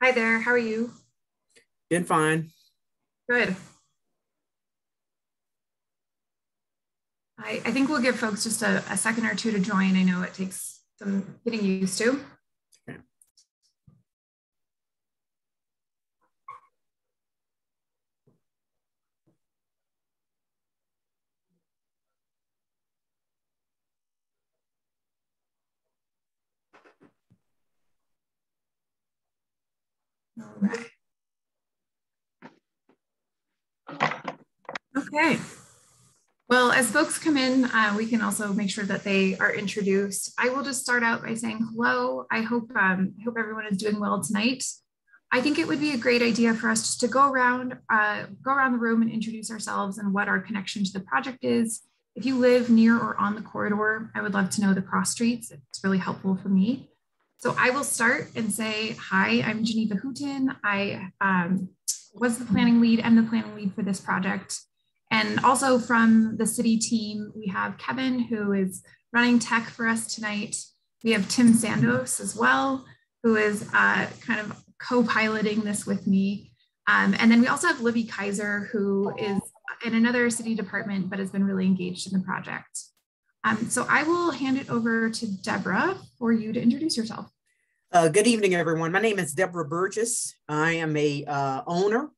Hi there, how are you? Been fine. Good. I think we'll give folks just a second or two to join. I know it takes some getting used to. Okay. All right. Okay. Well, as folks come in, we can also make sure that they are introduced. I will just start out by saying hello. I hope everyone is doing well tonight. I think it would be a great idea for us just to go around the room and introduce ourselves and what our connection to the project is. If you live near or on the corridor, I would love to know the cross streets. It's really helpful for me. So I will start and say, hi, I'm Geneva Houghton. I was the planning lead and the planning lead for this project. And also from the city team, we have Kevin, who is running tech for us tonight. We have Tim Sandos as well, who is kind of co-piloting this with me. And then we also have Libby Kaiser, who is in another city department, but has been really engaged in the project. So I will hand it over to Deborah for you to introduce yourself. Good evening, everyone. My name is Deborah Burgess. I am a owner,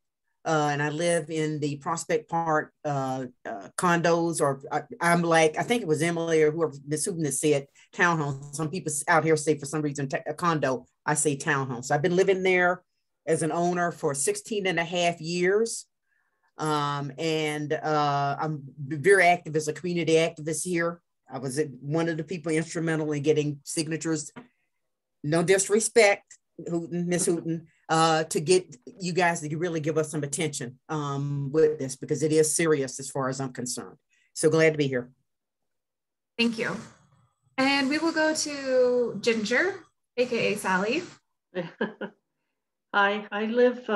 and I live in the Prospect Park condos, or I'm like, I think it was Emily or whoever, Ms. Houghton said townhomes. Some people out here say for some reason a condo, I say townhomes. So I've been living there as an owner for 16 and a half years. And I'm very active as a community activist here. I was one of the people instrumental in getting signatures, no disrespect, Miss Houghton, to get you guys to really give us some attention with this, because it is serious as far as I'm concerned. So glad to be here. Thank you. And we will go to Ginger, AKA Sally. Hi, I live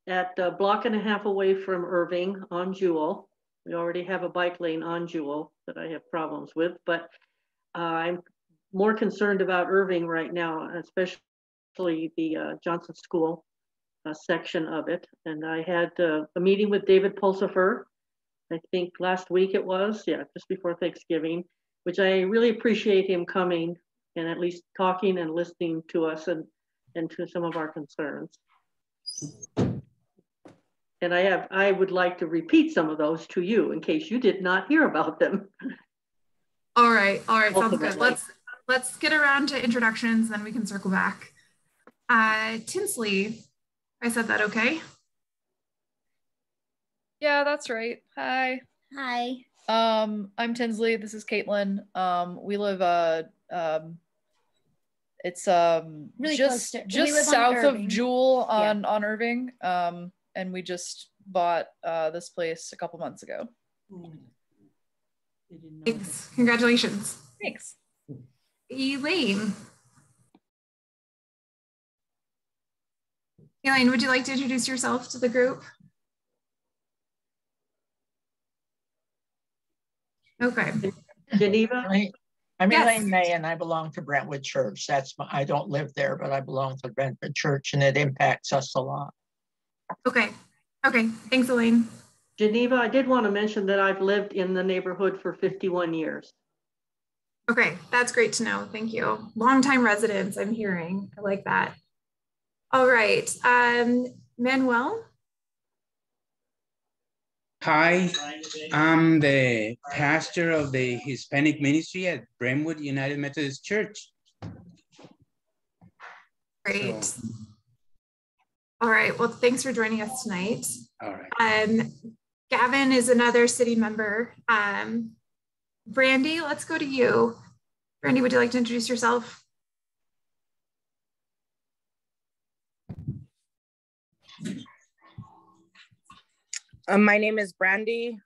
at a block and a half away from Irving on Jewel. We already have a bike lane on Jewel that I have problems with, but I'm more concerned about Irving right now, especially the Johnson School section of it. And I had a meeting with David Pulsifer, I think last week it was, yeah, just before Thanksgiving, which I really appreciate him coming and at least talking and listening to us and to some of our concerns. And I would like to repeat some of those to you in case you did not hear about them. All right, sounds good. Let's get around to introductions, then we can circle back. Tinsley, I said that okay? Yeah, that's right. Hi. Hi. I'm Tinsley. This is Caitlin. We live it's really just south of Jewel on Irving. And we just bought this place a couple months ago. Thanks. Congratulations. Thanks. Elaine, would you like to introduce yourself to the group? Okay. Geneva? I'm Elaine May, and I belong to Brentwood Church. I don't live there, but I belong to Brentwood Church, and it impacts us a lot. Okay. Thanks, Elaine. Geneva, I did want to mention that I've lived in the neighborhood for 51 years. Okay, that's great to know. Thank you. Longtime residents, I'm hearing. I like that. All right, Manuel. Hi, I'm the pastor of the Hispanic ministry at Brentwood United Methodist Church. Great. So, all right, well, thanks for joining us tonight. All right. Gavin is another city member. Brandy, let's go to you. Brandy, would you like to introduce yourself? My name is Brandy,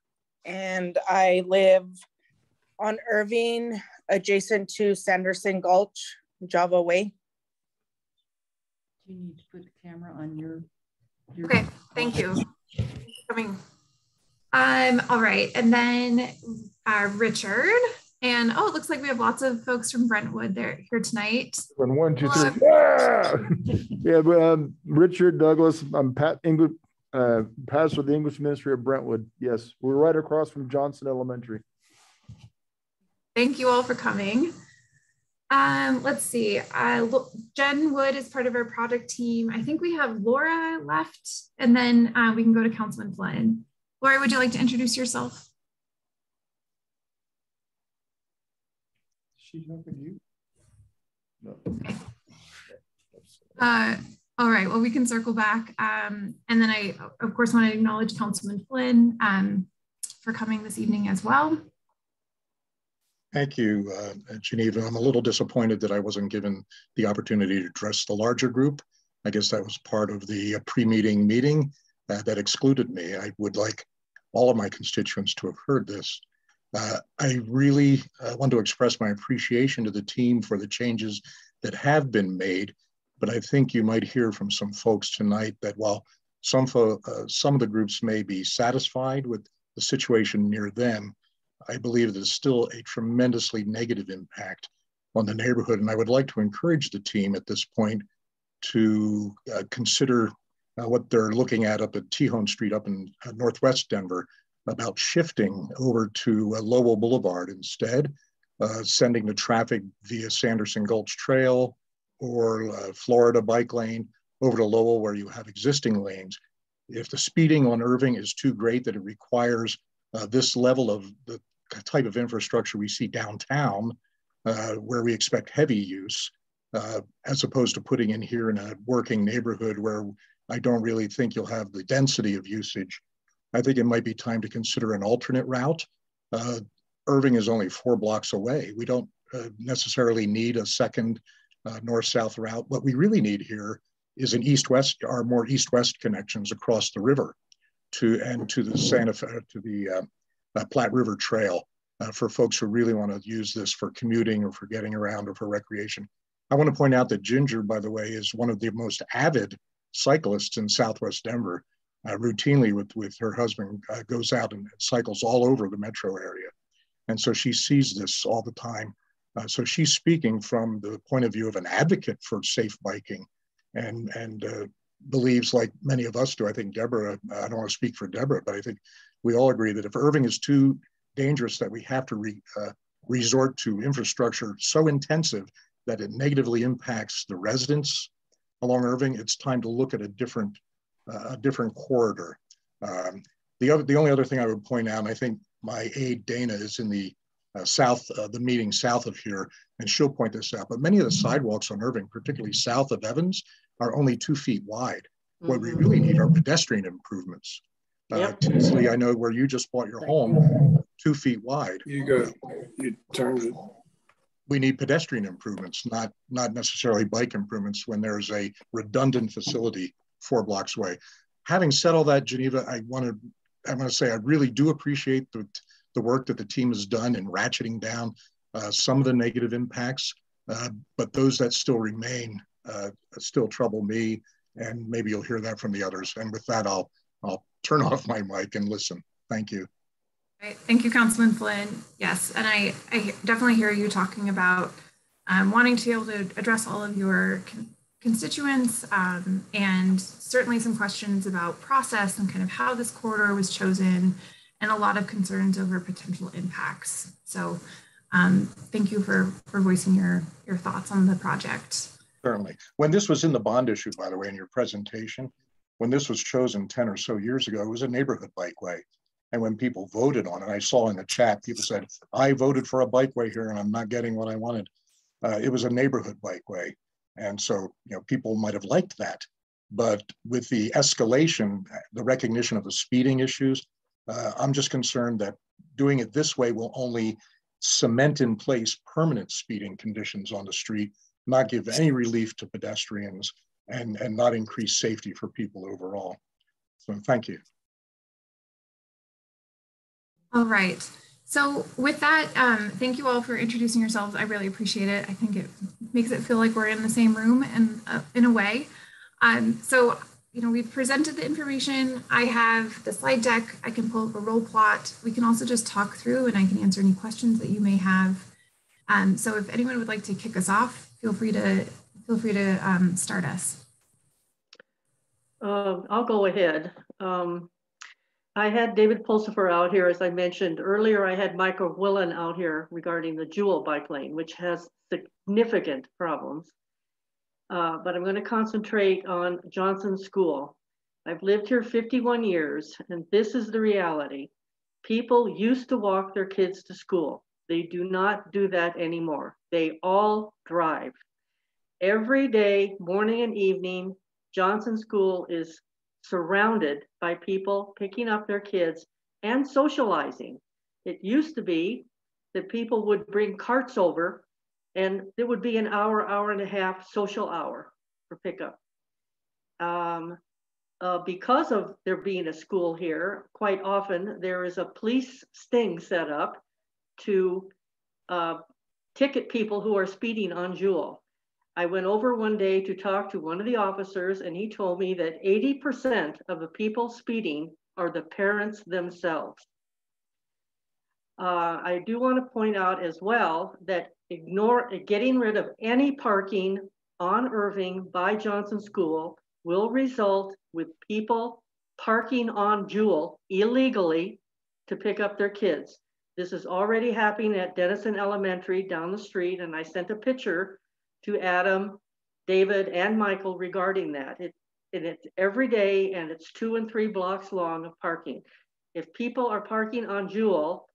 and I live on Irving, adjacent to Sanderson Gulch, Java Way. You need to put the camera on your okay, thank you. Coming. All right, and then Richard. And oh, it looks like we have lots of folks from Brentwood there here tonight. One, two, three. Yeah, yeah. But Richard Douglas. I'm pastor of the English Ministry of Brentwood. Yes, we're right across from Johnson Elementary. Thank you all for coming. Let's see. Jen Wood is part of our project team. I think we have Laura left, and then we can go to Councilman Flynn. Laura, would you like to introduce yourself? She's not with you? No. Okay. All right, well, we can circle back. And then I, of course, want to acknowledge Councilman Flynn for coming this evening as well. Thank you, Geneva. I'm a little disappointed that I wasn't given the opportunity to address the larger group. I guess that was part of the pre-meeting meeting that excluded me. I would like all of my constituents to have heard this. I really want to express my appreciation to the team for the changes that have been made, but I think you might hear from some folks tonight that while some of the groups may be satisfied with the situation near them, I believe there's still a tremendously negative impact on the neighborhood. And I would like to encourage the team at this point to consider what they're looking at up at Tejon Street up in Northwest Denver, about shifting over to Lowell Boulevard instead, sending the traffic via Sanderson Gulch Trail or Florida Bike Lane over to Lowell where you have existing lanes. If the speeding on Irving is too great that it requires this level of the type of infrastructure we see downtown, where we expect heavy use, as opposed to putting in here in a working neighborhood where I don't really think you'll have the density of usage, I think it might be time to consider an alternate route. Irving is only 4 blocks away. We don't necessarily need a second north-south route. What we really need here is an east-west, or more east-west connections across the river to the Santa Fe, to the Platte River Trail for folks who really want to use this for commuting or for getting around or for recreation. I want to point out that Ginger, by the way, is one of the most avid cyclists in Southwest Denver. Routinely with her husband goes out and cycles all over the metro area. And so she sees this all the time. So she's speaking from the point of view of an advocate for safe biking and believes, like many of us do, I think Deborah, I don't want to speak for Deborah, but I think we all agree that if Irving is too dangerous that we have to resort to infrastructure so intensive that it negatively impacts the residents along Irving, it's time to look at a different corridor. The only other thing I would point out, and I think my aide Dana is in the the meeting south of here, and she'll point this out, but many of the sidewalks on Irving, particularly south of Evans, are only 2 feet wide. What we really need are pedestrian improvements. Tinsley, I know where you just bought your home, 2 feet wide. You turned it. We need pedestrian improvements, not necessarily bike improvements when there's a redundant facility 4 blocks away. Having said all that, Geneva, I want to say I really do appreciate the work that the team has done in ratcheting down some of the negative impacts, but those that still remain still trouble me, and maybe you'll hear that from the others. And with that, I'll turn off my mic and listen. Thank you. Right. Thank you, Councilman Flynn. Yes, and I definitely hear you talking about wanting to be able to address all of your constituents and certainly some questions about process and kind of how this corridor was chosen and a lot of concerns over potential impacts. So thank you for voicing your thoughts on the project. Certainly. When this was in the bond issue, by the way, in your presentation, when this was chosen 10 or so years ago, it was a neighborhood bikeway. And when people voted on it, I saw in the chat, people said, I voted for a bikeway here and I'm not getting what I wanted. It was a neighborhood bikeway. And so, people might have liked that. But with the escalation, the recognition of the speeding issues, I'm just concerned that doing it this way will only cement in place permanent speeding conditions on the street, not give any relief to pedestrians, and not increase safety for people overall. So thank you. All right. So with that, thank you all for introducing yourselves. I really appreciate it. I think it makes it feel like we're in the same room and in a way. So we've presented the information. I have the slide deck. I can pull up a roll plot. We can also just talk through and I can answer any questions that you may have. So if anyone would like to kick us off, feel free to start us. I'll go ahead. I had David Pulsifer out here, as I mentioned earlier. I had Michael Willen out here regarding the Jewel bike lane, which has significant problems. But I'm going to concentrate on Johnson School. I've lived here 51 years, and this is the reality. People used to walk their kids to school. They do not do that anymore. They all drive. Every day, morning and evening, Johnson School is surrounded by people picking up their kids and socializing. It used to be that people would bring carts over and it would be an hour, hour and a half social hour for pickup. Because of there being a school here, quite often there is a police sting set up to ticket people who are speeding on Jewel. I went over one day to talk to one of the officers and he told me that 80% of the people speeding are the parents themselves. I do want to point out as well that getting rid of any parking on Irving by Johnson School will result with people parking on Jewel illegally to pick up their kids. This is already happening at Denison Elementary down the street, and I sent a picture to Adam, David, and Michael regarding that. It's every day, and it's 2 and 3 blocks long of parking. If people are parking on Jewel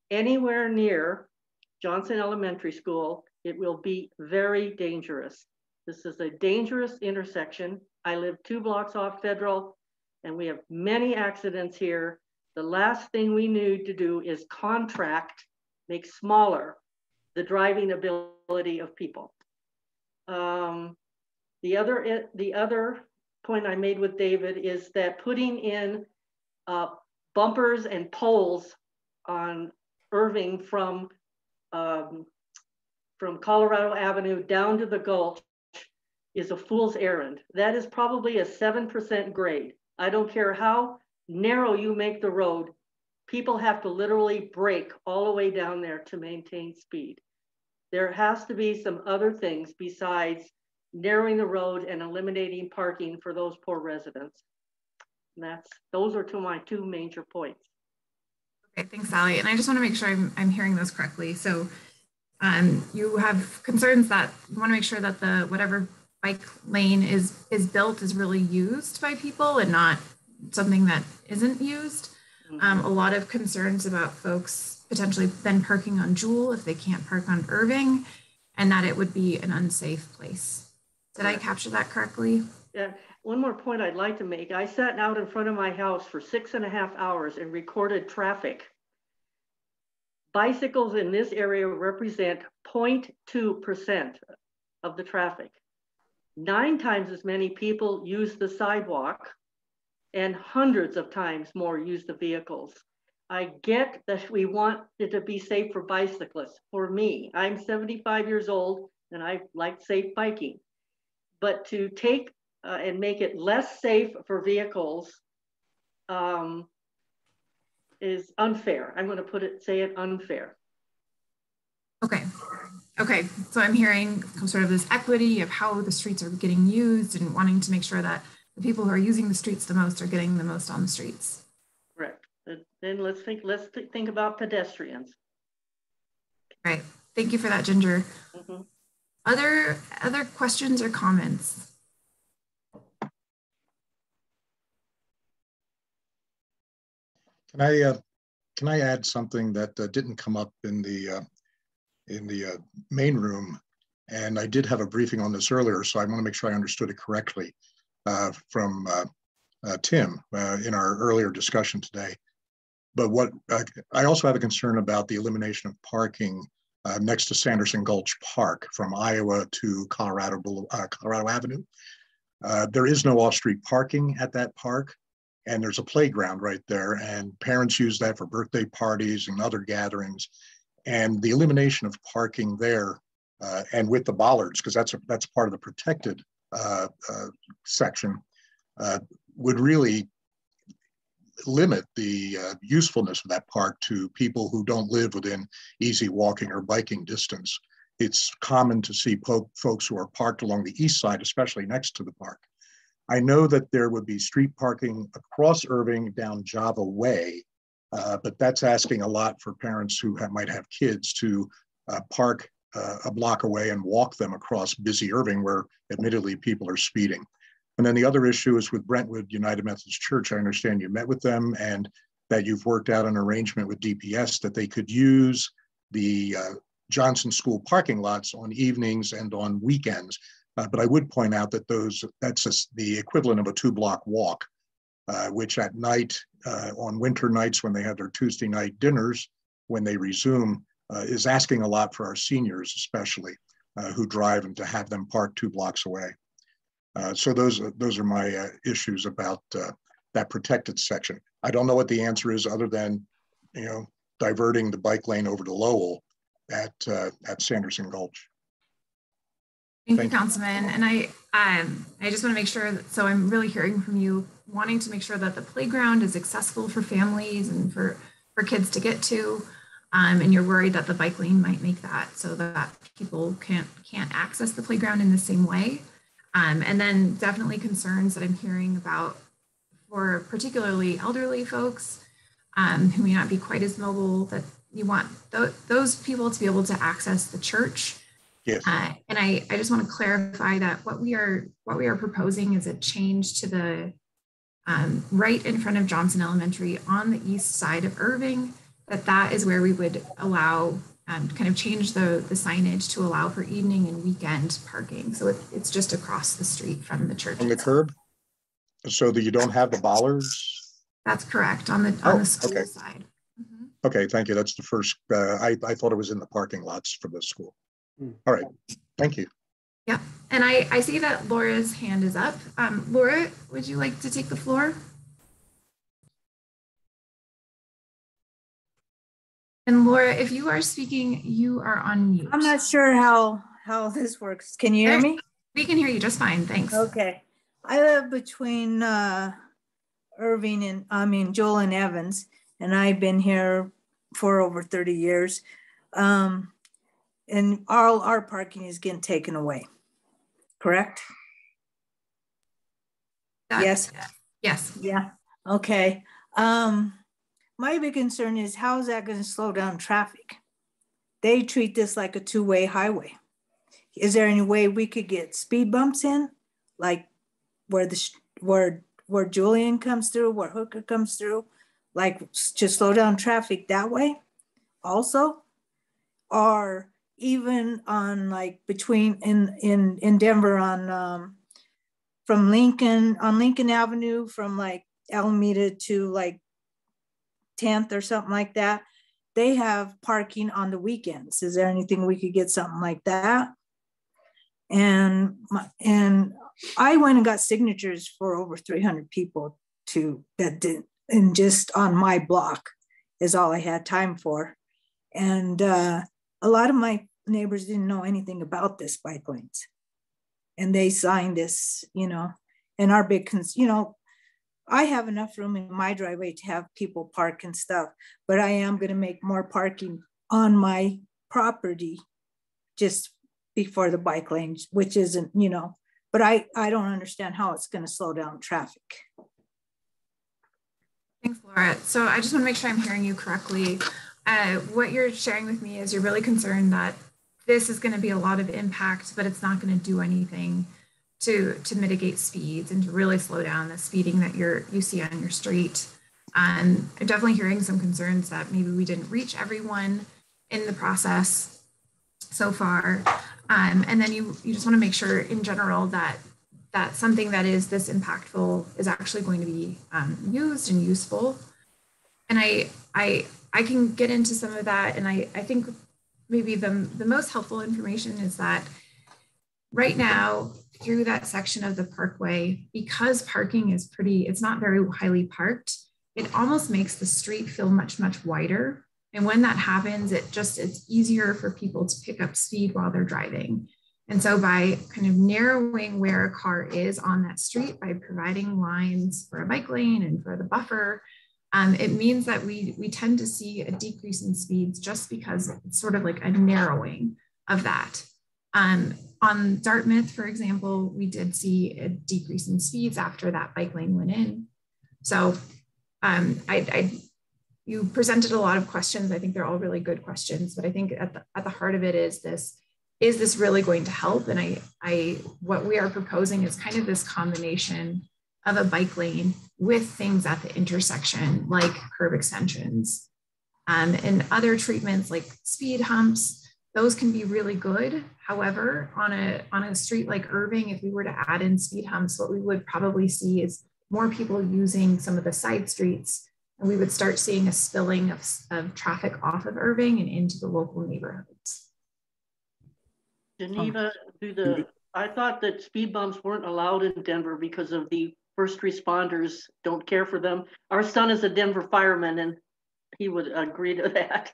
anywhere near Johnson Elementary School, it will be very dangerous. This is a dangerous intersection. I live 2 blocks off Federal, and we have many accidents here. The last thing we need to do is make smaller the driving ability of people. The other point I made with David is that putting in bumpers and poles on Irving from Colorado Avenue down to the Gulch is a fool's errand. That is probably a 7% grade. I don't care how narrow you make the road, people have to literally brake all the way down there to maintain speed. There has to be some other things besides narrowing the road and eliminating parking for those poor residents. And those are my 2 major points. Okay, thanks, Sally. And I just want to make sure I'm hearing those correctly. So you have concerns that you want to make sure that the whatever bike lane is built is really used by people and not something that isn't used. A lot of concerns about folks potentially then parking on Jewel if they can't park on Irving, and that it would be an unsafe place. Did I capture that correctly? Yeah. One more point I'd like to make. I sat out in front of my house for 6.5 hours and recorded traffic. Bicycles in this area represent 0.2% of the traffic. 9 times as many people use the sidewalk and hundreds of times more use the vehicles. I get that we want it to be safe for bicyclists. For me, I'm 75 years old and I like safe biking. But to take and make it less safe for vehicles is unfair. I'm going to say it unfair. Okay, so I'm hearing sort of this equity of how the streets are getting used and wanting to make sure that the people who are using the streets the most are getting the most on the streets. Correct. Then let's think about pedestrians. Right. Thank you for that, Ginger. Other questions or comments? Can I add something that didn't come up in the main room? And I did have a briefing on this earlier, so I want to make sure I understood it correctly from Tim in our earlier discussion today. But I also have a concern about the elimination of parking next to Sanderson Gulch Park from Iowa to Colorado Avenue. There is no off-street parking at that park, and there's a playground right there, and parents use that for birthday parties and other gatherings. And the elimination of parking there and with the bollards, because that's part of the protected section, would really limit the usefulness of that park to people who don't live within easy walking or biking distance. It's common to see folks who are parked along the east side, especially next to the park. I know that there would be street parking across Irving down Java Way, but that's asking a lot for parents who might have kids to park a block away and walk them across busy Irving, where admittedly people are speeding. And then the other issue is with Brentwood United Methodist Church. I understand you met with them and that you've worked out an arrangement with DPS that they could use the Johnson School parking lots on evenings and on weekends. But I would point out that that's the equivalent of a 2-block walk, which at night, on winter nights when they have their Tuesday night dinners, when they resume, is asking a lot for our seniors, especially who drive, and to have them park 2 blocks away. So those are my issues about that protected section. I don't know what the answer is other than, diverting the bike lane over to Lowell at Sanderson Gulch. Thank you, Councilman. And I just want to make sure that, so I'm really hearing from you wanting to make sure that the playground is accessible for families and for kids to get to. And you're worried that the bike lane might make that so that people can't access the playground in the same way. And then definitely concerns that I'm hearing about for particularly elderly folks who may not be quite as mobile, that you want those people to be able to access the church. Yes. And I just want to clarify that what we are proposing is a change to the right in front of Johnson Elementary on the east side of Irving, that is where we would allow kind of change the signage to allow for evening and weekend parking. So it's just across the street from the church. On the curb? So that you don't have the bollards? That's correct, on the school side. Mm-hmm. Okay, thank you. That's the first, I thought it was in the parking lots for the school. All right, thank you. Yeah, and I see that Laura's hand is up. Laura, would you like to take the floor? And Laura, if you are speaking, you are on mute. I'm not sure how this works. Can you hear me? We can hear you just fine, thanks. Okay. I live between Irving and, Joel and Evans, and I've been here for over 30 years. And all our parking is getting taken away, correct? Yes. Yes. Yeah, okay. My big concern is how is that going to slow down traffic? They treat this like a 2-way highway. Is there any way we could get speed bumps in, like where Julian comes through, where Hooker comes through, like to slow down traffic that way also? Or even on like between in Denver on from Lincoln Avenue, from like Alameda to like 10th or something like that, they have parking on the weekends. Is there anything we could get something like that? And I went and got signatures for over 300 people that did, and just on my block is all I had time for. And a lot of my neighbors didn't know anything about this bike lanes, and they signed this, and our big, I have enough room in my driveway to have people park and stuff, but I am going to make more parking on my property just before the bike lanes, which isn't, but I don't understand how it's going to slow down traffic. Thanks, Laura. So I just want to make sure I'm hearing you correctly. What you're sharing with me is you're really concerned that this is going to be a lot of impact, but it's not going to do anything to mitigate speeds and to really slow down the speeding that you see on your street. I'm definitely hearing some concerns that maybe we didn't reach everyone in the process so far. And then you just want to make sure in general that something that is this impactful is actually going to be used and useful. And I can get into some of that. And I think maybe the most helpful information is that right now, through that section of the parkway, because parking is it's not very highly parked, it almost makes the street feel much, much wider. And when that happens, it's easier for people to pick up speed while they're driving. And so by kind of narrowing where a car is on that street, by providing lines for a bike lane and for the buffer, it means that we tend to see a decrease in speeds just because it's sort of like a narrowing of that. On Dartmouth, for example, we did see a decrease in speeds after that bike lane went in. So you presented a lot of questions. I think they're all really good questions, but I think at the heart of it is this really going to help? And what we are proposing is kind of this combination of a bike lane with things at the intersection, like curb extensions, and other treatments like speed humps. Those can be really good. However, on a street like Irving, if we were to add in speed humps, what we would probably see is more people using some of the side streets, and we would start seeing a spilling of traffic off of Irving and into the local neighborhoods. Geneva, I thought that speed bumps weren't allowed in Denver because of the first responders don't care for them. Our son is a Denver fireman and he would agree to that.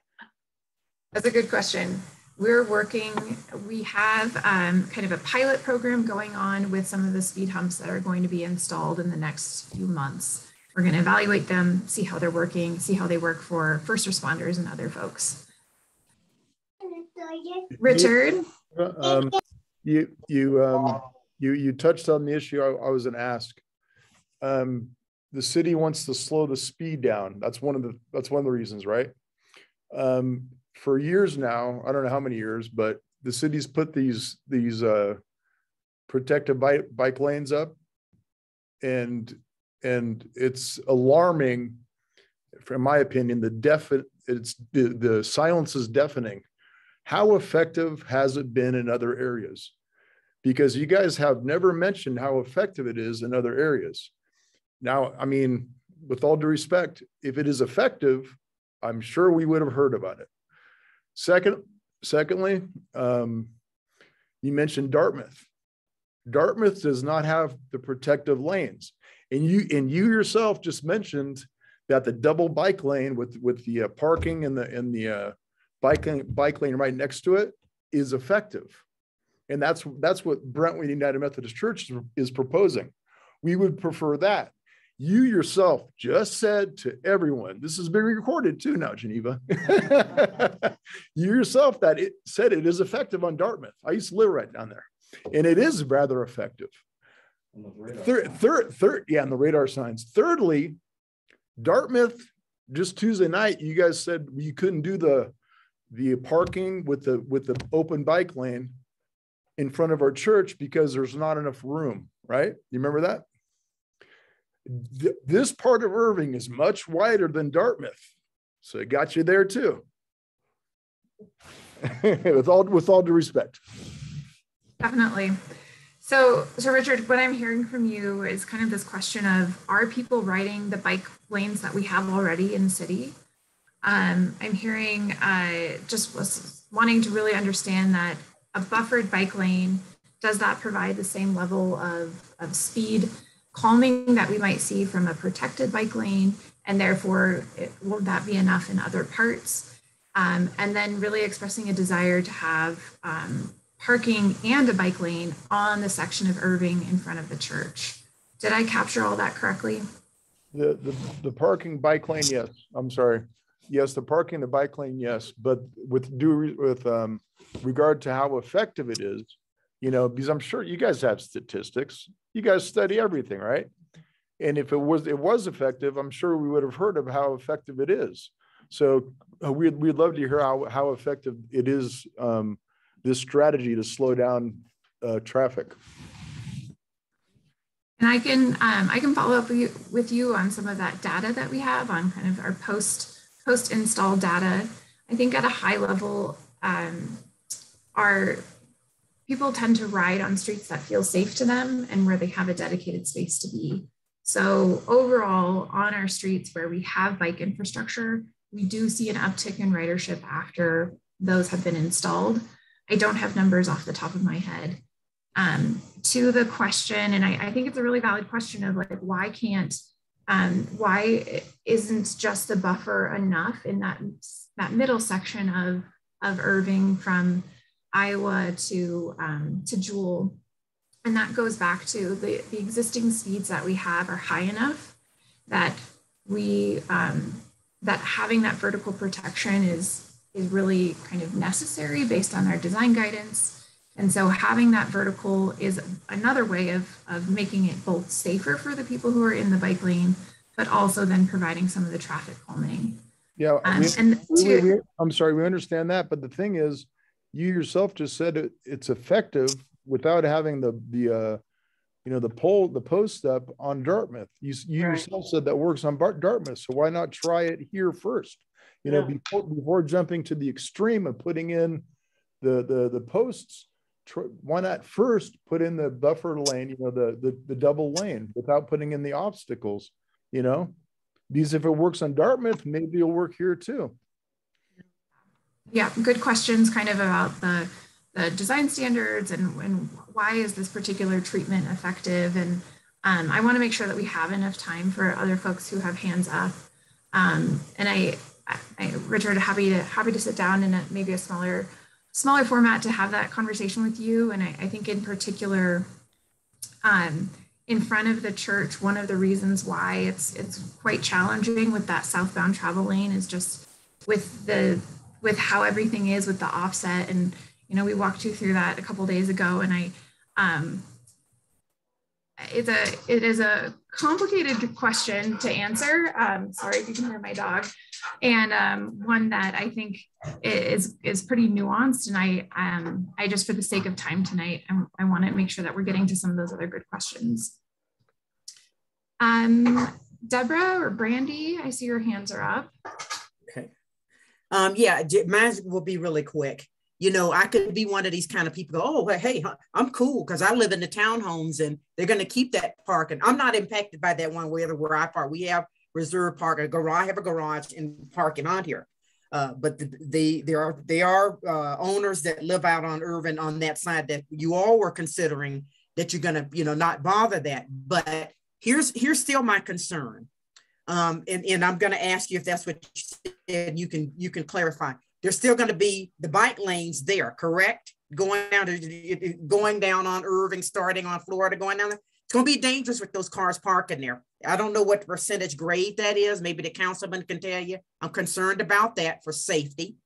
That's a good question. We have kind of a pilot program going on with some of the speed humps that are going to be installed in the next few months. We're going to evaluate them, see how they're working, see how they work for first responders and other folks. Richard? You touched on the issue I was going to ask. The city wants to slow the speed down. That's one of the reasons, right? For years now, I don't know how many years, but the city's put these protective bike lanes up, and it's alarming, in my opinion. The silence is deafening. How effective has it been in other areas? Because you guys have never mentioned how effective it is in other areas. Now, I mean, with all due respect, if it is effective, I'm sure we would have heard about it. Secondly, you mentioned Dartmouth. Dartmouth does not have the protective lanes. And you yourself just mentioned that the double bike lane with the parking and the bike lane right next to it is effective. And that's what Brentwood United Methodist Church is proposing. We would prefer that. You yourself just said to everyone, this is being recorded too now, Geneva. You yourself said it is effective on Dartmouth. I used to live right down there, and it is rather effective. On the radar signs. Thirdly, Dartmouth, just Tuesday night, you guys said you couldn't do the parking with the open bike lane in front of our church because there's not enough room, right? You remember that? This part of Irving is much wider than Dartmouth, so it got you there too. with all due respect. Definitely. So Richard, what I'm hearing from you is kind of this question of, are people riding the bike lanes that we have already in the city? I'm hearing just was wanting to really understand that a buffered bike lane, does that provide the same level of speed calming that we might see from a protected bike lane, and therefore will that be enough in other parts? And then really expressing a desire to have parking and a bike lane on the section of Irving in front of the church. Did I capture all that correctly? The parking bike lane, yes. I'm sorry. Yes, the parking, the bike lane, yes. But with regard to how effective it is, because I'm sure you guys have statistics. You guys study everything, right? And if it was effective, I'm sure we would have heard of how effective it is. So we'd love to hear how effective it is, this strategy to slow down traffic. And I can follow up with you on some of that data that we have on kind of our post-install data. I think at a high level, our people tend to ride on streets that feel safe to them and where they have a dedicated space to be. So overall, on our streets where we have bike infrastructure, we do see an uptick in ridership after those have been installed. I don't have numbers off the top of my head. To the question, and I think it's a really valid question of like, why isn't just the buffer enough in that middle section of Irving from Iowa to Jewel. And that goes back to the existing speeds that we have are high enough that that having that vertical protection is really kind of necessary based on our design guidance. And so having that vertical is another way of making it both safer for the people who are in the bike lane, but also then providing some of the traffic calming. Yeah, I'm sorry, we understand that, but the thing is, you yourself just said it's effective without having the post up on Dartmouth. You Right. yourself said that works on Dartmouth, so why not try it here first? You know, before jumping to the extreme of putting in the posts. Why not first put in the buffer lane, you know, the double lane without putting in the obstacles, you know? Because if it works on Dartmouth, maybe it'll work here too. Yeah, good questions kind of about the design standards and why is this particular treatment effective. And I want to make sure that we have enough time for other folks who have hands up. And Richard, happy to sit down in maybe a smaller format to have that conversation with you. And I think in particular, in front of the church, one of the reasons why it's quite challenging with that southbound travel lane is just with how everything is with the offset. And, you know, we walked you through that a couple days ago, and it is a complicated question to answer. Sorry if you can hear my dog. And one that I think is pretty nuanced. And I just, for the sake of time tonight, I want to make sure that we're getting to some of those other good questions. Deborah or Brandy, I see your hands are up. Okay. Yeah, mine will be really quick. You know, I could be one of these kind of people go, oh, hey, I'm cool because I live in the townhomes and they're going to keep that parking. I'm not impacted by that one way or where I park. We have reserve parking, I have a garage and parking on here. But there are owners that live out on Irving on that side that you all were considering that you're going to, you know, not bother that. But here's still my concern. And I'm going to ask you if that's what you said, you can clarify. There's still going to be the bike lanes there, correct? Going down on Irving, starting on Florida, going down there. It's going to be dangerous with those cars parking there. I don't know what percentage grade that is. Maybe the councilman can tell you. I'm concerned about that for safety.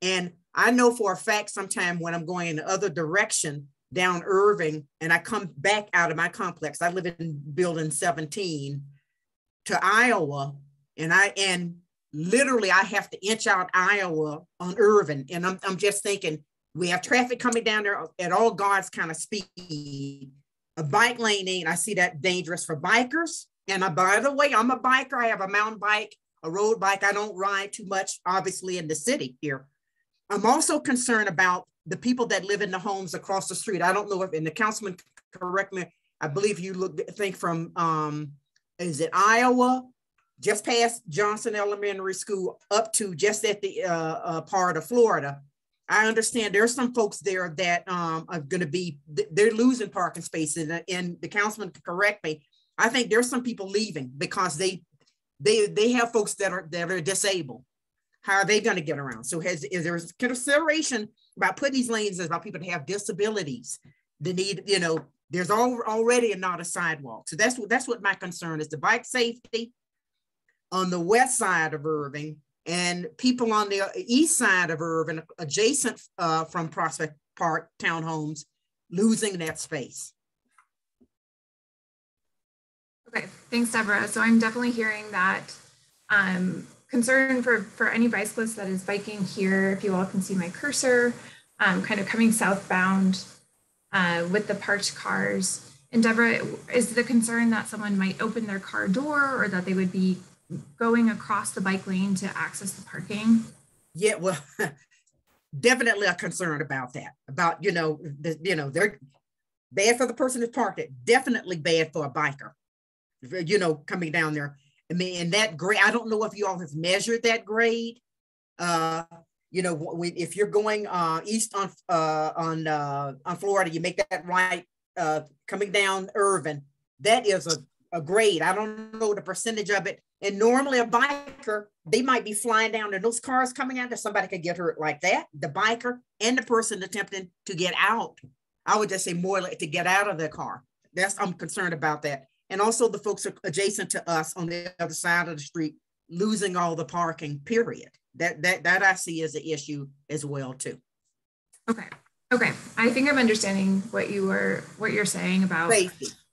And I know for a fact sometime when I'm going in the other direction down Irving and I come back out of my complex, I live in building 17 to Iowa, and literally I have to inch out Iowa on Irving. And I'm just thinking, we have traffic coming down there at all God's kind of speed. A bike lane ain't, I see that dangerous for bikers. And by the way, I'm a biker. I have a mountain bike, a road bike. I don't ride too much, obviously, in the city here. I'm also concerned about the people that live in the homes across the street. I don't know if, and the councilman correct me, I believe you think from, is it Iowa, just past Johnson Elementary School up to just at the part of Florida. I understand there's some folks there that are going to be, they're losing parking spaces, and the councilman can correct me. I think there's some people leaving because they have folks that are disabled. How are they going to get around? So is there consideration about putting these lanes about people that have disabilities? They need, you know, there's already not a sidewalk. So that's what my concern is, the bike safety on the west side of Irving, and people on the east side of Irving, adjacent from Prospect Park townhomes, losing that space. Okay, thanks, Deborah. So I'm definitely hearing that concern for any bicyclist that is biking here. If you all can see my cursor, kind of coming southbound with the parked cars. And Deborah, is the concern that someone might open their car door or that they would be going across the bike lane to access the parking? Yeah, well, definitely a concern about that. About, they're bad for the person that's parked it, definitely bad for a biker, coming down there. I mean, and that grade, I don't know if you all have measured that grade. If you're going east on Florida, you make that right coming down Irving. That is a grade. I don't know the percentage of it. And normally a biker, they might be flying down and those cars coming out, that somebody could get hurt like that. The biker and the person attempting to get out. I would just say more like to get out of their car. I'm concerned about that. And also the folks adjacent to us on the other side of the street, losing all the parking, period. That I see as an issue as well too. Okay. I think I'm understanding what you're saying about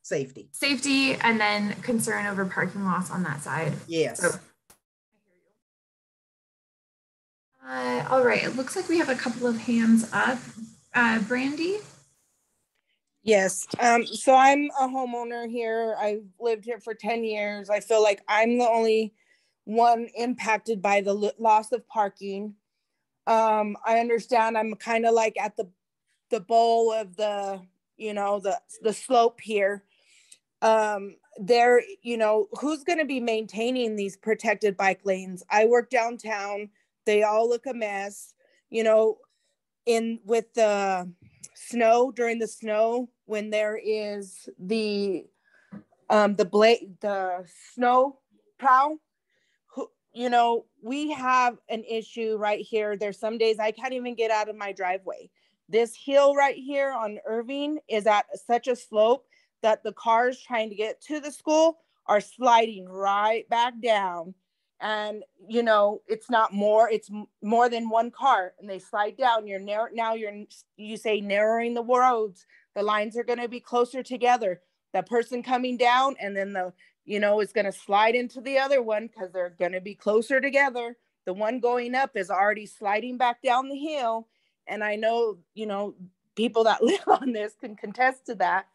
safety, and then concern over parking lots on that side. Yes. So, all right. It looks like we have a couple of hands up. Brandy. Yes. So I'm a homeowner here. I've lived here for 10 years. I feel like I'm the only one impacted by the loss of parking. I understand I'm kind of like at the bowl of the, the slope here. There, who's going to be maintaining these protected bike lanes? I work downtown. They all look a mess, with the snow, during the snow, when there is the snow plow, we have an issue right here. There's some days I can't even get out of my driveway. This hill right here on Irving is at such a slope that the cars trying to get to the school are sliding right back down. And, it's more than one car, and they slide down. You say narrowing the roads. The lines are going to be closer together. That person coming down, and then is going to slide into the other one because they're going to be closer together. The one going up is already sliding back down the hill. And I know, people that live on this can contest to that.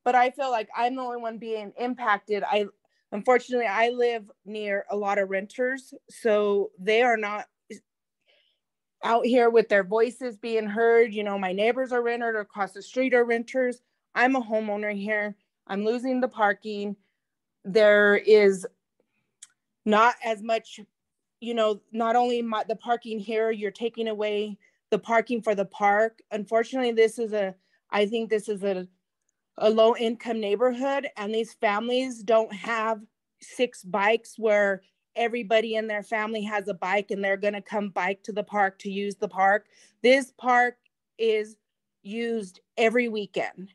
But I feel like I'm the only one being impacted. Unfortunately, I live near a lot of renters, so they are not out here with their voices being heard. My neighbors are renters, across the street are renters. I'm a homeowner here. I'm losing the parking. There is not as much, not only the parking here, you're taking away the parking for the park. Unfortunately, I think this is a low-income neighborhood, and these families don't have 6 bikes where everybody in their family has a bike and they're going to come bike to the park to use the park. This park is used every weekend.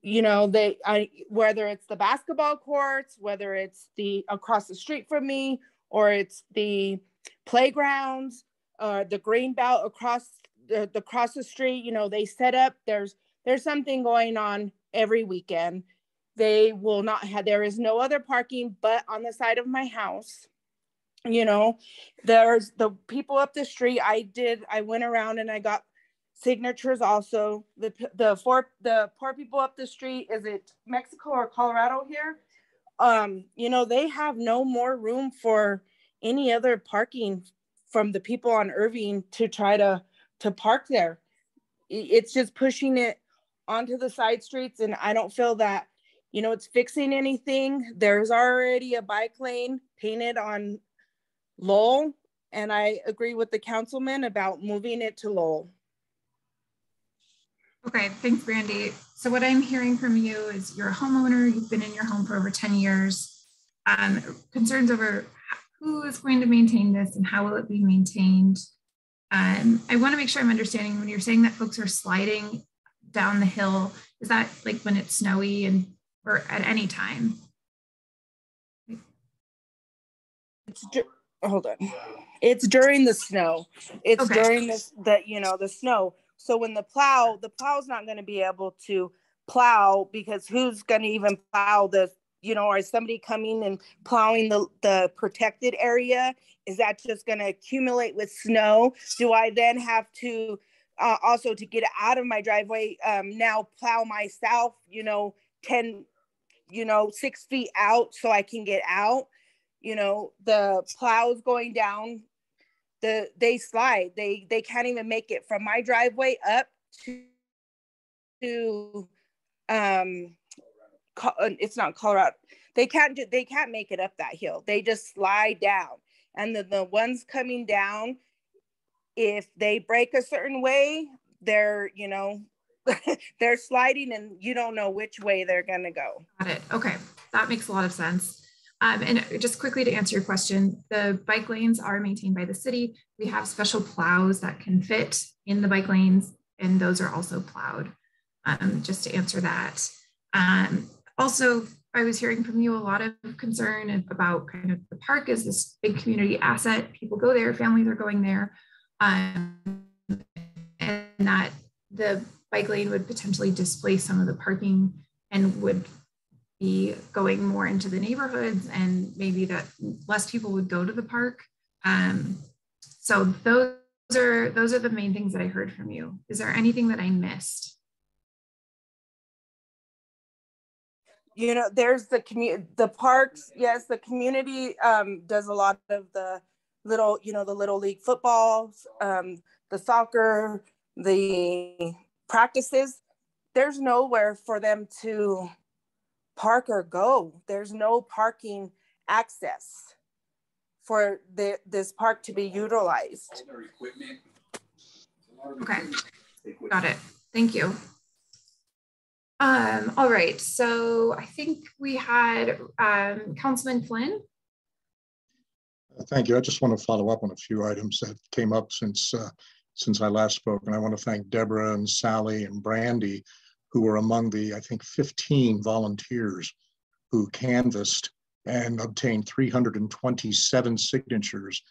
Whether it's the basketball courts, whether it's the across the street from me, or it's the playgrounds, the green belt across the street, they set up, there's something going on every weekend. They will not have, there is no other parking but on the side of my house. There's the people up the street. I went around and I got signatures also. The poor people up the street, is it Mexico or Colorado here? They have no more room for any other parking from the people on Irving to try to park there. It's just pushing it onto the side streets, and I don't feel that it's fixing anything. There's already a bike lane painted on Lowell, and I agree with the councilman about moving it to Lowell. Okay, thanks, Brandy. So what I'm hearing from you is you're a homeowner, you've been in your home for over 10 years, concerns over who is going to maintain this and how will it be maintained. I want to make sure I'm understanding when you're saying that folks are sliding down the hill, is that like when it's snowy or at any time? Hold on. It's during the snow. It's during the snow. So when the plow's not going to be able to plow, because who's going to even plow or is somebody coming and plowing the protected area? Is that just going to accumulate with snow? Do I then have to also, to get out of my driveway, now plow myself, 6 feet out so I can get out? The plows going down, they slide. They can't even make it from my driveway up to it's not Colorado. They can't make it up that hill. They just slide down. And the ones coming down, if they break a certain way, they're they're sliding, and you don't know which way they're gonna go. Got it. Okay, that makes a lot of sense. And just quickly to answer your question, the bike lanes are maintained by the city. We have special plows that can fit in the bike lanes, and those are also plowed, just to answer that. Also, I was hearing from you a lot of concern about kind of the park as this big community asset. People go there, families are going there, and that the bike lane would potentially displace some of the parking and would be going more into the neighborhoods, and maybe that less people would go to the park. So those are the main things that I heard from you. Is there anything that I missed? You know, there's the parks. Yes, the community does a lot of the little, the little league footballs, the soccer, the practices. There's nowhere for them to park or go. There's no parking access for this park to be utilized. Okay, got it. Thank you. All right, so I think we had Councilman Flynn. Thank you. I just want to follow up on a few items that came up since I last spoke. And I want to thank Deborah and Sally and Brandy, who were among the, I think, 15 volunteers who canvassed and obtained 327 signatures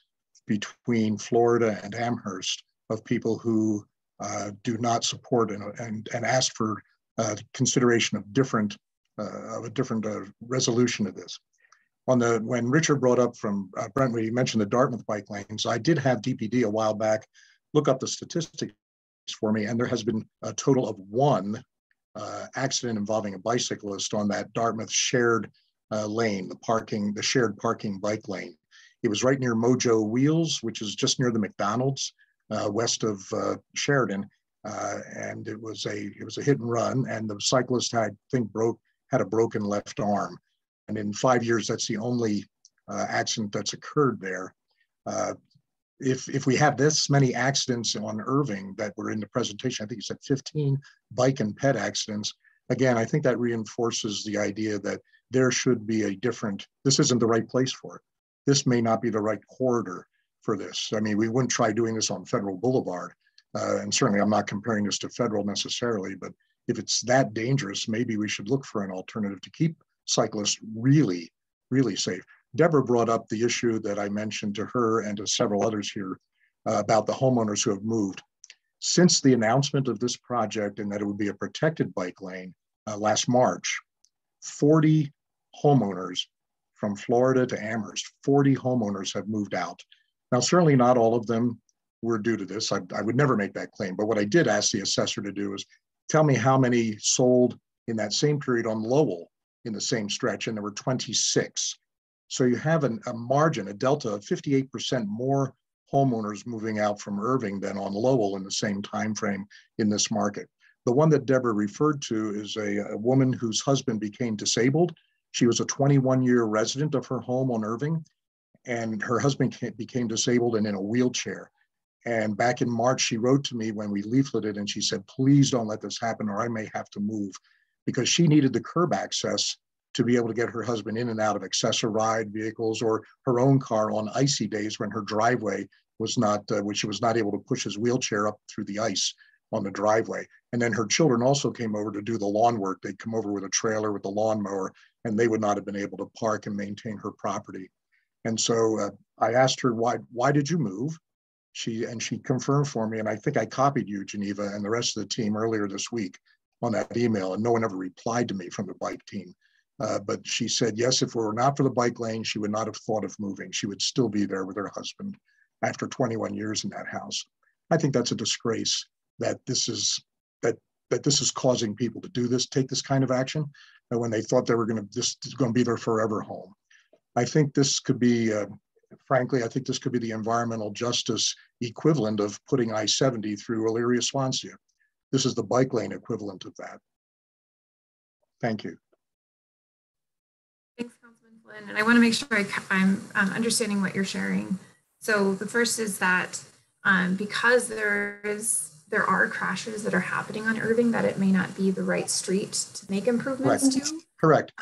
between Florida and Amherst of people who do not support and ask for consideration of a different resolution of this. When Richard brought up from Brentwood, he mentioned the Dartmouth bike lanes. I did have DPD a while back look up the statistics for me, and there has been a total of one accident involving a bicyclist on that Dartmouth shared lane, the shared parking bike lane. It was right near Mojo Wheels, which is just near the McDonald's west of Sheridan. And it was a hit and run, and the cyclist had a broken left arm. And in 5 years, that's the only accident that's occurred there. If we have this many accidents on Irving that were in the presentation, I think you said 15 bike and ped accidents. Again, I think that reinforces the idea that there should be this isn't the right place for it. This may not be the right corridor for this. I mean, we wouldn't try doing this on Federal Boulevard. And certainly I'm not comparing this to Federal necessarily, but if it's that dangerous, maybe we should look for an alternative to keep cyclists really, really safe. Deborah brought up the issue that I mentioned to her and to several others here about the homeowners who have moved. Since the announcement of this project and that it would be a protected bike lane last March, 40 homeowners from Florida to Amherst, 40 homeowners have moved out. Now, certainly not all of them were due to this. I would never make that claim, but what I did ask the assessor to do is tell me how many sold in that same period on Lowell in the same stretch, and there were 26. So you have a margin, a delta of 58% more homeowners moving out from Irving than on Lowell in the same time frame in this market. The one that Deborah referred to is a woman whose husband became disabled. She was a 21-year resident of her home on Irving, and her husband became disabled and in a wheelchair. And back in March, she wrote to me when we leafleted, and she said, please don't let this happen or I may have to move, because she needed the curb access to be able to get her husband in and out of accessoride vehicles or her own car on icy days when her driveway was not, when she was not able to push his wheelchair up through the ice on the driveway. And then her children also came over to do the lawn work. They'd come over with a trailer with the lawnmower, and they would not have been able to park and maintain her property. And so I asked her, why did you move? She confirmed for me, and I think I copied you, Geneva, and the rest of the team earlier this week on that email, and no one ever replied to me from the bike team. But she said, yes, if it were not for the bike lane, she would not have thought of moving. She would still be there with her husband after 21 years in that house. I think that's a disgrace that this is causing people to take this kind of action, when they thought this is going to be their forever home. I think this could be, frankly, I think this could be the environmental justice equivalent of putting I-70 through Elyria Swansea. This is the bike lane equivalent of that. Thank you. Thanks, Councilman Flynn. And I want to make sure I'm understanding what you're sharing. So the first is that because there are crashes that are happening on Irving, that it may not be the right street to make improvements to. Correct.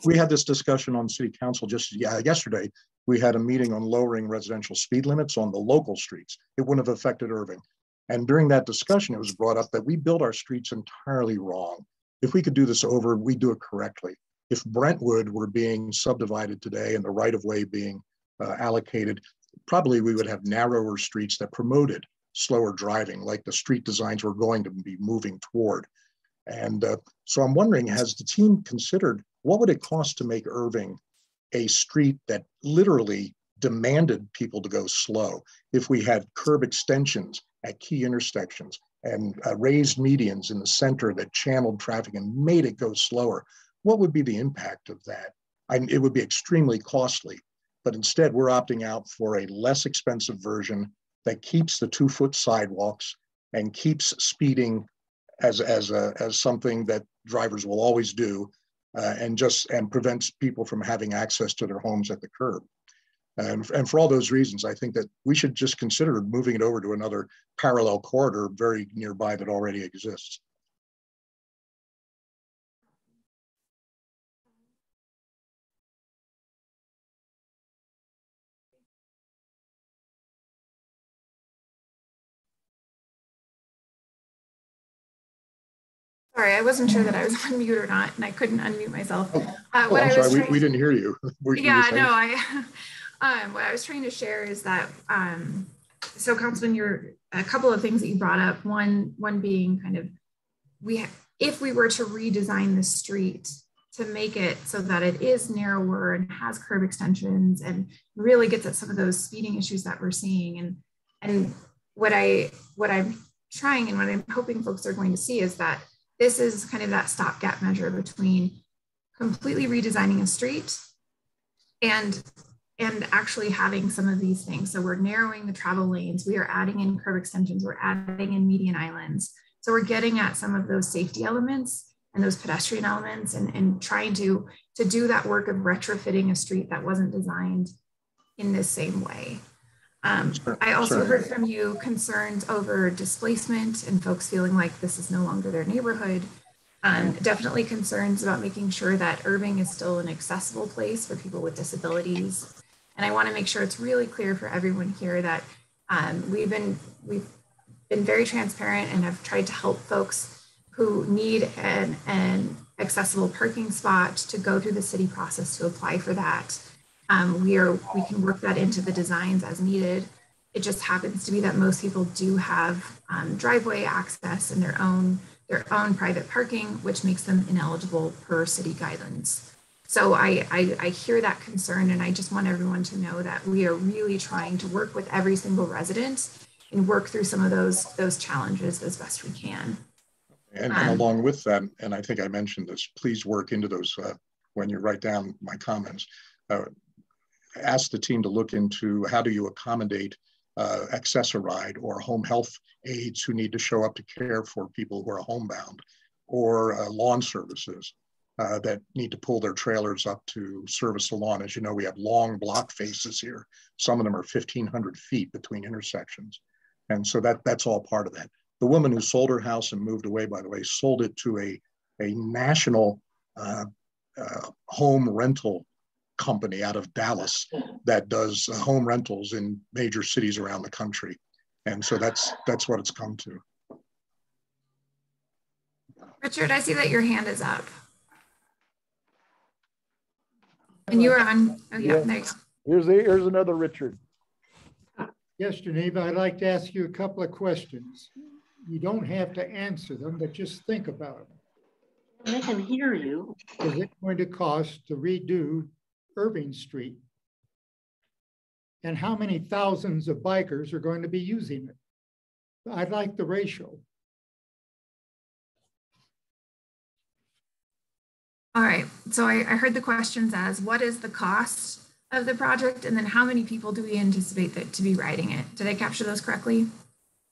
We had this discussion on City Council just yesterday. We had a meeting on lowering residential speed limits on the local streets. It wouldn't have affected Irving. And during that discussion, it was brought up that we build our streets entirely wrong. If we could do this over, we do it correctly. If Brentwood were being subdivided today and the right-of-way being allocated, probably we would have narrower streets that promoted slower driving, like the street designs we're going to be moving toward. And so I'm wondering, has the team considered what would it cost to make Irving a street that literally demanded people to go slow? If we had curb extensions at key intersections and raised medians in the center that channeled traffic and made it go slower, what would be the impact of that? It would be extremely costly, but instead we're opting out for a less expensive version that keeps the 2-foot sidewalks and keeps speeding as something that drivers will always do, and prevents people from having access to their homes at the curb. And for all those reasons, I think that we should just consider moving it over to another parallel corridor very nearby that already exists. Sorry, I wasn't sure that I was on mute or not, and I couldn't unmute myself. I'm sorry, we didn't hear you. Yeah, no, what I was trying to share is that, so Councilman, a couple of things that you brought up, one being kind of, if we were to redesign the street to make it so that it is narrower and has curb extensions and really gets at some of those speeding issues that we're seeing. And what I'm trying and what I'm hoping folks are going to see is that this is kind of that stopgap measure between completely redesigning a street and actually having some of these things. So we're narrowing the travel lanes, we are adding in curb extensions, we're adding in median islands. So we're getting at some of those safety elements and those pedestrian elements and trying to do that work of retrofitting a street that wasn't designed in this same way. I also heard from you concerns over displacement and folks feeling like this is no longer their neighborhood. Definitely concerns about making sure that Irving is still an accessible place for people with disabilities. And I want to make sure it's really clear for everyone here that we've been very transparent and have tried to help folks who need an accessible parking spot to go through the city process to apply for that. We can work that into the designs as needed. It just happens to be that most people do have driveway access and their own private parking, which makes them ineligible per city guidelines. So I hear that concern, and I just want everyone to know that we are really trying to work with every single resident and work through some of those challenges as best we can. And along with that, and I think I mentioned this, please work into those when you write down my comments. Ask the team to look into how do you accommodate accessoride or home health aides who need to show up to care for people who are homebound, or lawn services that need to pull their trailers up to service the lawn. As you know, we have long block faces here. Some of them are 1,500 feet between intersections. And so that's all part of that. The woman who sold her house and moved away, by the way, sold it to a national home rental company out of Dallas that does home rentals in major cities around the country. And so that's what it's come to. Richard, I see that your hand is up. And you were on, oh yeah, there you go. Here's another Richard. Yes, Geneva, I'd like to ask you a couple of questions. You don't have to answer them, but just think about them. I can hear you. Is it going to cost to redo Irving Street? And how many thousands of bikers are going to be using it? I'd like the ratio. All right, so I heard the questions as what is the cost of the project, and then how many people do we anticipate that to be riding it? Did I capture those correctly?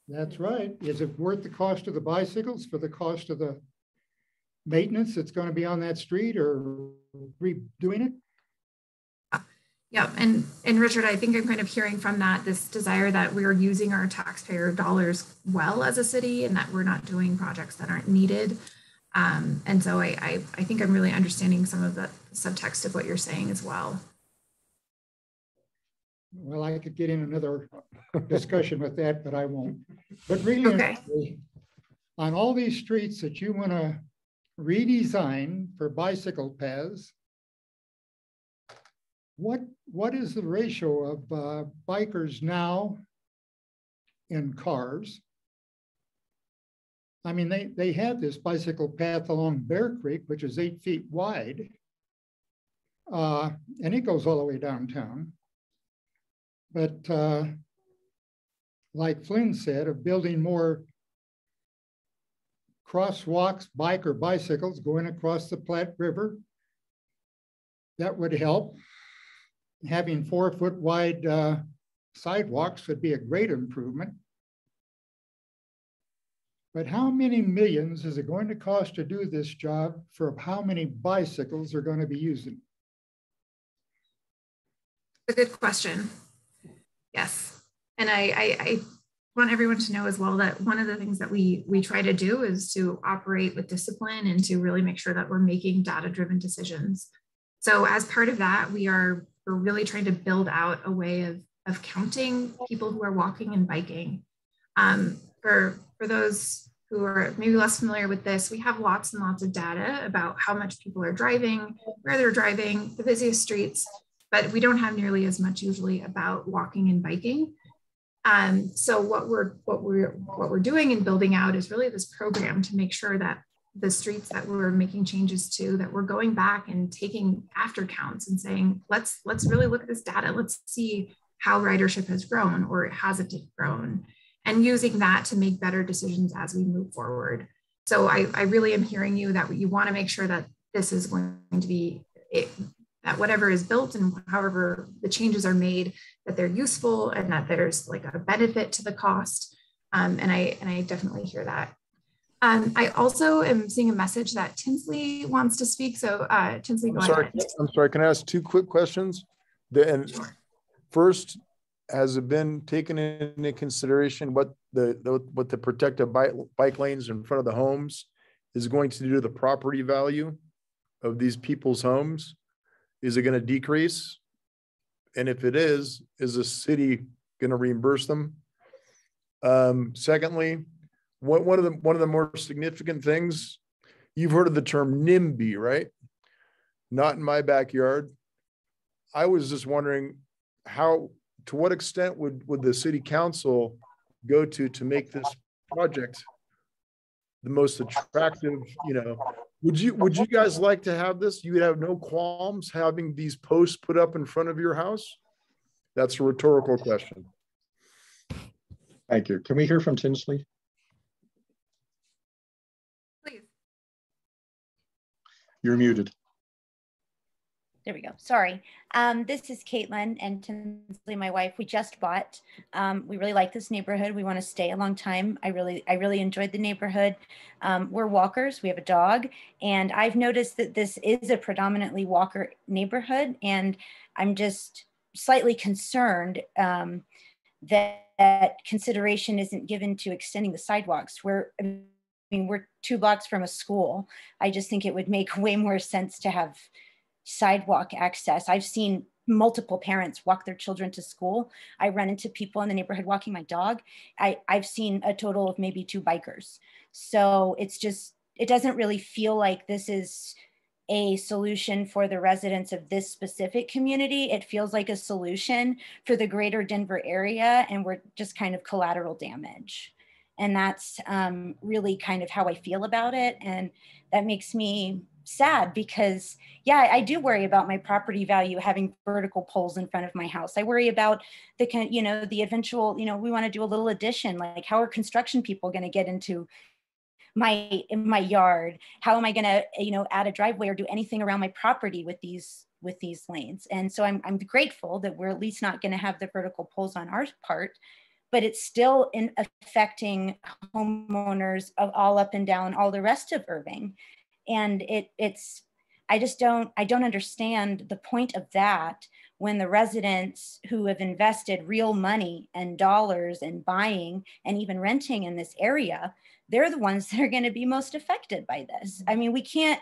That's right. Is it worth the cost of the bicycles for the cost of the maintenance that's going to be on that street or redoing it? Yeah, and Richard, I think I'm kind of hearing from that this desire that we're using our taxpayer dollars well as a city and that we're not doing projects that aren't needed. And so I think I'm really understanding some of the subtext of what you're saying as well. Well, I could get in another discussion with that, but I won't. But really, okay, on all these streets that you want to redesign for bicycle paths, what is the ratio of bikers now in cars? I mean, they have this bicycle path along Bear Creek, which is 8 feet wide, and it goes all the way downtown. But like Flynn said, of building more crosswalks, bike or bicycles going across the Platte River, that would help. Having 4 foot wide sidewalks would be a great improvement. But how many millions is it going to cost to do this job for how many bicycles are going to be using? A good question. Yes. And I want everyone to know as well that one of the things that we try to do is to operate with discipline and to really make sure that we're making data-driven decisions. So as part of that, we're really trying to build out a way of counting people who are walking and biking. For those who are maybe less familiar with this, we have lots and lots of data about how much people are driving, where they're driving, the busiest streets, but we don't have nearly as much usually about walking and biking. So what we're doing and building out is really this program to make sure that the streets that we're making changes to, that we're going back and taking after counts and saying, let's really look at this data. Let's see how ridership has grown or hasn't it grown, and using that to make better decisions as we move forward. So I really am hearing you that you want to make sure that this is going to be that whatever is built and however the changes are made, that they're useful and that there's like a benefit to the cost. And I definitely hear that. I also am seeing a message that Tinsley wants to speak. So Tinsley, go ahead. I'm sorry, can I ask 2 quick questions? Sure. First, has it been taken into consideration what the protected bike lanes in front of the homes is going to do to the property value of these people's homes? Is it going to decrease? And if it is the city going to reimburse them? Secondly, one of the more significant things, you've heard of the term NIMBY, right? Not in my backyard. I was just wondering to what extent would the city council go to make this project the most attractive? Would you guys like to have this? You would have no qualms having these posts put up in front of your house? That's a rhetorical question. Thank you. Can we hear from Tinsley? Please. You're muted. There we go. Sorry. This is Caitlin and Tinsley, my wife. We just bought. We really like this neighborhood. We want to stay a long time. I really enjoyed the neighborhood. We're walkers. We have a dog, and I've noticed that this is a predominantly walker neighborhood, and I'm just slightly concerned that consideration isn't given to extending the sidewalks. We're 2 blocks from a school. I just think it would make way more sense to have sidewalk access. I've seen multiple parents walk their children to school. I run into people in the neighborhood walking my dog. I've seen a total of maybe 2 bikers. So it doesn't really feel like this is a solution for the residents of this specific community. It feels like a solution for the greater Denver area, and we're just kind of collateral damage. And that's really kind of how I feel about it. And that makes me sad because, yeah, I do worry about my property value having vertical poles in front of my house. I worry about the eventual, we want to do a little addition, like how are construction people going to get into in my yard? How am I going to, add a driveway or do anything around my property with these lanes? And so I'm grateful that we're at least not going to have the vertical poles on our part, but it's still affecting homeowners of all up and down all the rest of Irving. And I don't understand the point of that when the residents who have invested real money and dollars in buying and even renting in this area they're the ones that are going to be most affected by this. I mean, we can't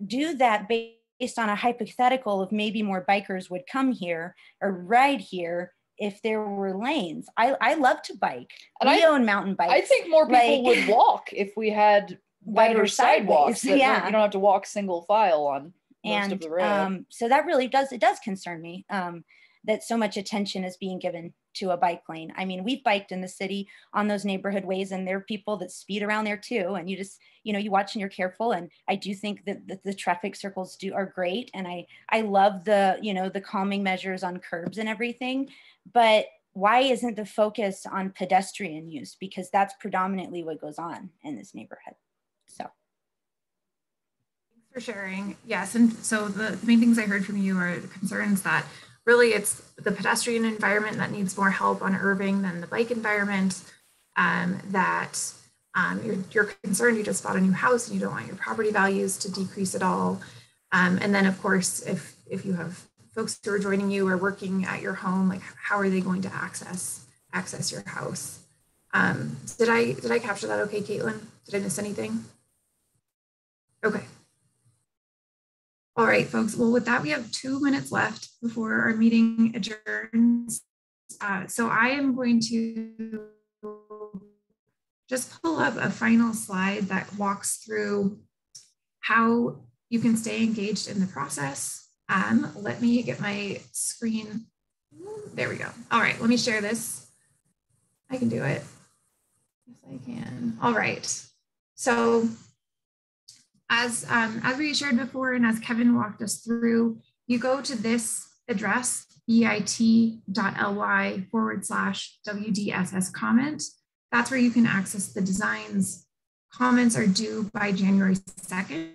do that based on a hypothetical of maybe more bikers would come here or ride here if there were lanes. I love to bike. And we own mountain bikes. I think more people would walk if we had wider sidewalks. That Yeah. You don't have to walk single file on most of the road. So that really does concern me that so much attention is being given to a bike lane. I mean, we've biked in the city on those neighborhood ways, and there are people that speed around there too. And you just, you watch and you're careful. And I do think that the traffic circles are great. And I love the, the calming measures on curbs and everything. But why isn't the focus on pedestrian use? Because that's predominantly what goes on in this neighborhood. So. Thanks for sharing. Yes, and so the main things I heard from you are the concerns that really it's the pedestrian environment that needs more help on Irving than the bike environment, you're concerned you just bought a new house and you don't want your property values to decrease at all. And then of course, if you have folks who are joining you or working at your home, like how are they going to access your house? Did I capture that okay, Caitlin? Did I miss anything? Okay. All right, folks. Well, with that, we have 2 minutes left before our meeting adjourns. So I am going to just pull up a final slide that walks through how you can stay engaged in the process. Let me get my screen. There we go. All right, let me share this. I can do it. Yes, I can. All right. So as we shared before, and as Kevin walked us through, you go to this address, bit.ly/WDSS comment. That's where you can access the designs. Comments are due by January 2nd.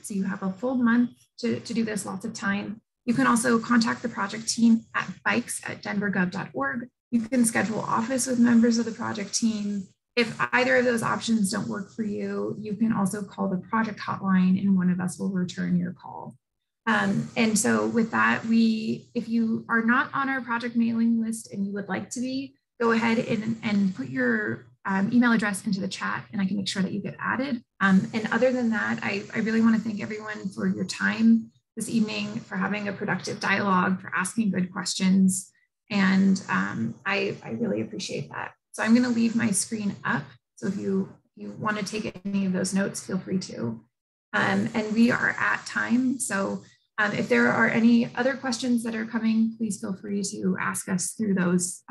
So you have a full month to do this, lots of time. You can also contact the project team at bikes@denvergov.org. You can schedule office with members of the project team. If either of those options don't work for you, you can also call the project hotline and one of us will return your call. And so with that, if you are not on our project mailing list and you would like to be, go ahead and put your email address into the chat and I can make sure that you get added. And other than that, I really want to thank everyone for your time this evening, for having a productive dialogue, for asking good questions. And I really appreciate that. So I'm going to leave my screen up. So if you want to take any of those notes, feel free to. And we are at time. So if there are any other questions that are coming, please feel free to ask us through those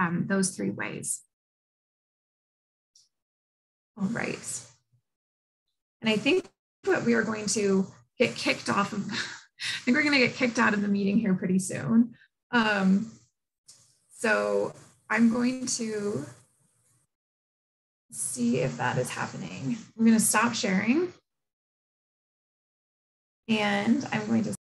3 ways. All right. And I think what we are going to get kicked off of, I think we're going to get kicked out of the meeting here pretty soon. So I'm going to see if that is happening. I'm going to stop sharing and I'm going to